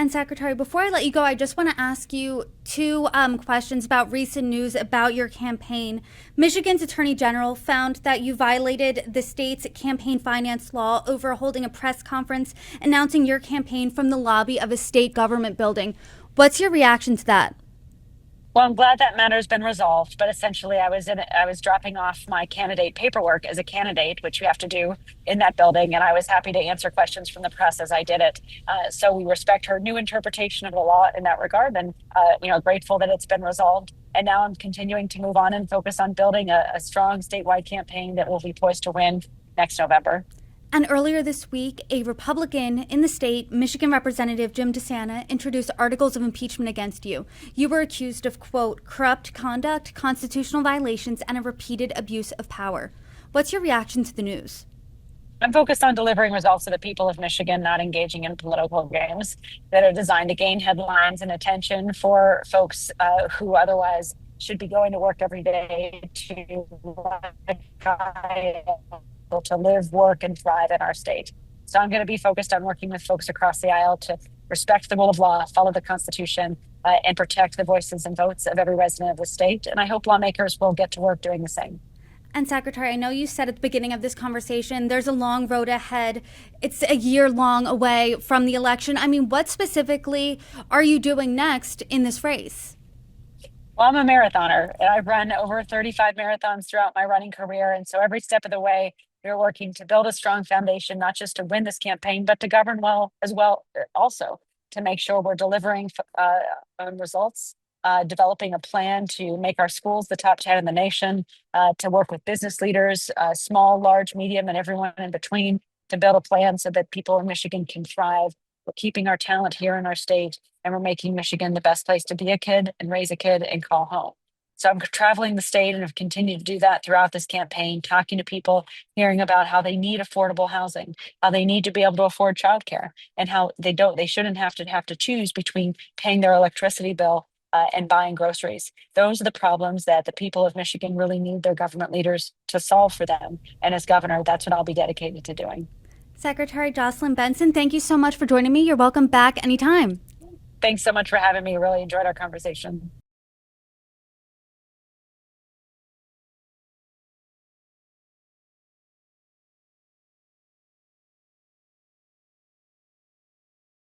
And Secretary, before I let you go, I just want to ask you two questions about recent news about your campaign. Michigan's Attorney General found that you violated the state's campaign finance law over holding a press conference announcing your campaign from the lobby of a state government building. What's your reaction to that? Well, I'm glad that matter has been resolved, but essentially I was dropping off my candidate paperwork as a candidate, which you have to do in that building, and I was happy to answer questions from the press as I did it. So we respect her new interpretation of the law in that regard, and grateful that it's been resolved. And now I'm continuing to move on and focus on building a strong statewide campaign that will be poised to win next November. And earlier this week, a Republican in the state, Michigan Representative Jim DeSantis, introduced articles of impeachment against you. You were accused of, quote, corrupt conduct, constitutional violations, and a repeated abuse of power. What's your reaction to the news? I'm focused on delivering results to the people of Michigan, not engaging in political games that are designed to gain headlines and attention for folks who otherwise should be going to work every day to to live, work, and thrive in our state. So I'm going to be focused on working with folks across the aisle to respect the rule of law, follow the Constitution, and protect the voices and votes of every resident of the state. And I hope lawmakers will get to work doing the same. And Secretary, I know you said at the beginning of this conversation, there's a long road ahead. It's a year long away from the election. I mean, what specifically are you doing next in this race? Well, I'm a marathoner, and I've run over 35 marathons throughout my running career. And so every step of the way, we're working to build a strong foundation, not just to win this campaign, but to govern well as well, also to make sure we're delivering on results, developing a plan to make our schools the top 10 in the nation, to work with business leaders, small, large, medium, and everyone in between to build a plan so that people in Michigan can thrive. We're keeping our talent here in our state, and we're making Michigan the best place to be a kid and raise a kid and call home. So I'm traveling the state and have continued to do that throughout this campaign, talking to people, hearing about how they need affordable housing, how they need to be able to afford childcare, and how they shouldn't have to choose between paying their electricity bill and buying groceries. Those are the problems that the people of Michigan really need their government leaders to solve for them. And as governor, that's what I'll be dedicated to doing. Secretary Jocelyn Benson, thank you so much for joining me. You're welcome back anytime. Thanks so much for having me. Really enjoyed our conversation.